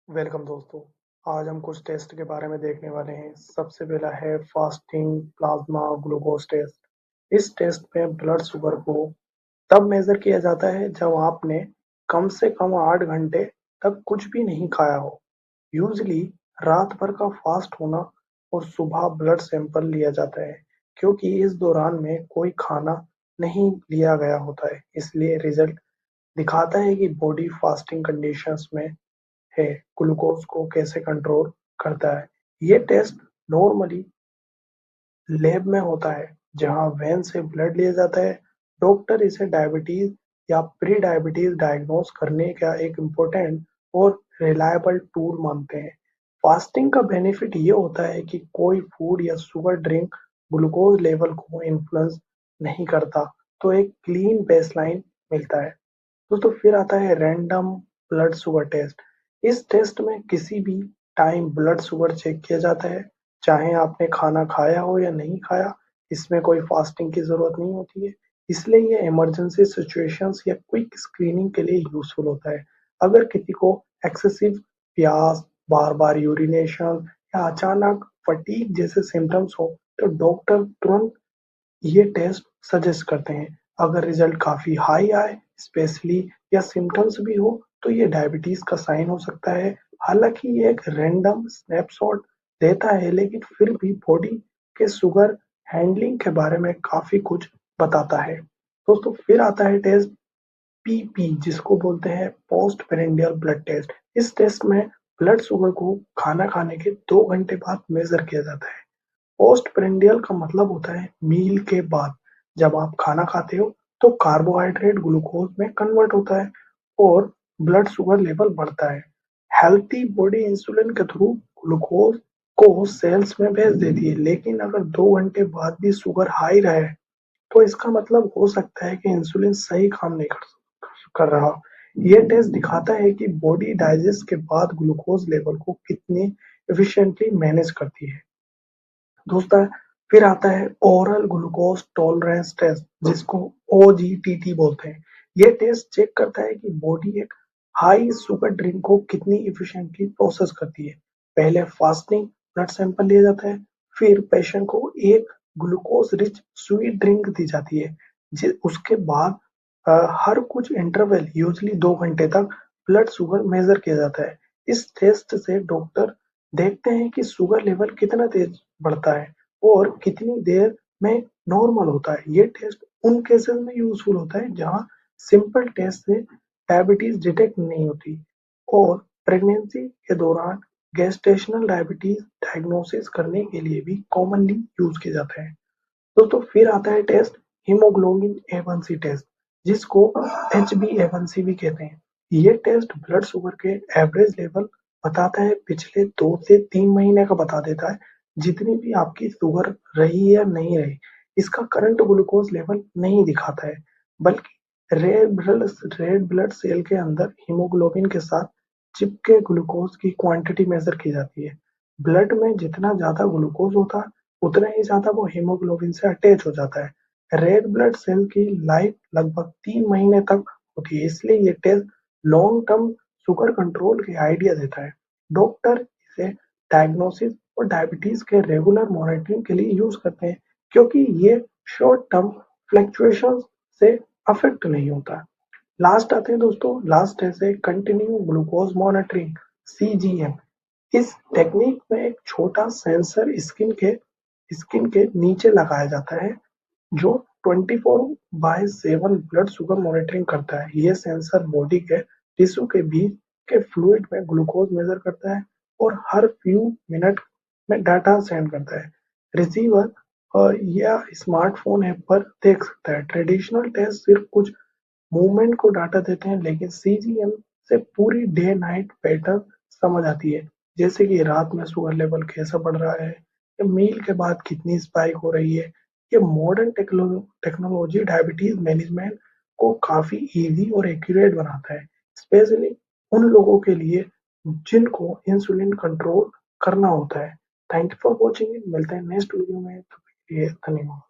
Welcome दोस्तों। आज हम कुछ टेस्ट के बारे में देखने वाले हैं। सबसे पहला है फास्टिंग प्लाज्मा ग्लूकोज टेस्ट। इस टेस्ट में ब्लड शुगर को तब मेजर किया जाता है जब आपने कम से कम 8 घंटे तक कुछ भी नहीं खाया हो। यूजली रात भर का फास्ट होना और सुबह ब्लड सैंपल लिया जाता है, क्योंकि इस दौरान में कोई खाना नहीं लिया गया होता है। इसलिए रिजल्ट दिखाता है कि बॉडी फास्टिंग कंडीशंस में है ग्लूकोज को कैसे कंट्रोल करता है। ये टेस्ट नॉर्मली लैब में होता है, जहां वेन से ब्लड लिया जाता है। डॉक्टर इसे डायबिटीज या प्री डायबिटीज डायग्नोस करने का एक इम्पोर्टेंट और रिलायबल टूल मानते हैं। फास्टिंग का बेनिफिट ये होता है कि कोई फूड या शुगर ड्रिंक ग्लूकोज लेवल को इन्फ्लुएंस नहीं करता, तो एक क्लीन बेसलाइन मिलता है। दोस्तों फिर आता है रैंडम ब्लड शुगर टेस्ट। इस टेस्ट में किसी भी टाइम ब्लड शुगर चेक किया जाता है, चाहे आपने खाना खाया हो या नहीं खाया। इसमें कोई फास्टिंग की जरूरत नहीं होती है, इसलिए ये इमरजेंसी सिचुएशंस या क्विक स्क्रीनिंग के लिए यूजफुल होता है। अगर किसी को एक्सेसिव प्यास, बार बार यूरिनेशन या अचानक फटीग जैसे सिम्टम्स हो, तो डॉक्टर तुरंत ये टेस्ट सजेस्ट करते हैं। अगर रिजल्ट काफी हाई आए, स्पेशली या सिम्टम्स भी हो, तो ये डायबिटीज का साइन हो सकता है। हालांकि ये एक रैंडम स्नैपशॉट देता है, लेकिन फिर भी बॉडी के शुगर हैंडलिंग के बारे में काफी कुछ बताता है। दोस्तों फिर आता है टेस्ट पीपी, जिसको बोलते हैं पोस्ट पेरेंडियल ब्लड टेस्ट। इस टेस्ट में ब्लड शुगर को खाना खाने के 2 घंटे बाद मेजर किया जाता है। पोस्ट प्रेंडियल का मतलब होता है मील के बाद। जब आप खाना खाते हो तो कार्बोहाइड्रेट ग्लूकोज में कन्वर्ट होता है और ब्लड शुगर लेवल बढ़ता है। हेल्थी बॉडी इंसुलिन के थ्रू ग्लूकोज को सेल्स में भेज देती है, लेकिन अगर 2 घंटे बाद भी शुगर हाई रहे, तो इसका मतलब हो सकता है कि इंसुलिन सही काम नहीं कर रहा। ये टेस्ट दिखाता है कि बॉडी डाइजेस्ट के बाद ग्लूकोज लेवल को कितनी एफिशिएंटली मैनेज करती है। दोस्तों फिर आता है ओरल ग्लूकोज टॉलरेंस टेस्ट, जिसको ओजीटीटी बोलते हैं। ये टेस्ट चेक करता है कि बॉडी एक हाई शुगर ड्रिंक को कितनी इफिशिएंटली प्रोसेस करती है। पहले फास्टिंग ब्लड सैंपल लिया जाता है, फिर पेशेंट को एक ग्लूकोज रिच स्वीट ड्रिंक दी जाती है। उसके बाद हर कुछ इंटरवल यूजली 2 घंटे तक ब्लड शुगर मेजर किया जाता है। इस टेस्ट से डॉक्टर देखते हैं कि शुगर लेवल कितना तेज बढ़ता है और कितनी देर में नॉर्मल होता है। ये टेस्ट उन केसेस में यूजफुल होता है जहां सिंपल टेस्ट से डायबिटीज डिटेक्ट नहीं होती, और प्रेगनेंसी के दौरान गेस्टेशनल डायबिटीज डायग्नोसिस करने के लिए भी कॉमनली यूज किया जाता है। दोस्तों फिर आता है टेस्ट हीमोग्लोबिन A1C टेस्ट, जिसको HbA1c भी कहते हैं। ये टेस्ट ब्लड शुगर के एवरेज लेवल बताता है, पिछले 2 से 3 महीने का बता देता है जितनी भी आपकी शुगर रही या नहीं रही। इसका करंट ग्लूकोज लेवल नहीं दिखाता है, बल्कि रेड ब्लड सेल के अंदर हीमोग्लोबिन के साथ चिपके ग्लूकोज की क्वांटिटी मेजर की जाती है। ब्लड में जितना ज्यादा ग्लूकोज होता है, उतना ही ज्यादा वो हीमोग्लोबिन से अटैच हो जाता है। रेड ब्लड सेल की लाइफ लगभग 3 महीने तक होती है, इसलिए ये test long term sugar control की आइडिया देता है। डॉक्टर इसे डायग्नोसिस और डायबिटीज के रेगुलर मॉनिटरिंग के लिए यूज करते हैं, क्योंकि ये शॉर्ट टर्म फ्लक्चुएशन से अफेक्ट नहीं होता। लास्ट आते हैं दोस्तों, लास्ट है कंटिन्यू ग्लूकोज मॉनिटरिंग, CGM। इस टेक्निक में एक छोटा सेंसर स्किन के नीचे लगाया जाता है, जो 24/7 ब्लड शुगर मॉनिटरिंग करता है। ये सेंसर बॉडी के टिश्यू के बीच के फ्लूइड में ग्लूकोज मेजर करता है और हर फ्यू मिनट में डाटा सेंड करता है। रिसीवर या स्मार्टफोन ऐप पर देख सकता है। ट्रेडिशनल टेस्ट सिर्फ कुछ मूवमेंट को डाटा देते हैं, लेकिन CGM से पूरी डे नाइट पैटर्न समझ आती है, जैसे कि रात में शुगर लेवल कैसा बढ़ रहा है या मील के बाद कितनी स्पाइक हो रही है। ये मॉडर्न टेक्नोलॉजी डायबिटीज मैनेजमेंट को काफी इजी और एक्यूरेट बनाता है, स्पेशली उन लोगों के लिए जिनको इंसुलिन कंट्रोल करना होता है। Thank you for watching. मिलते हैं नेक्स्ट वीडियो में, तो धन्यवाद।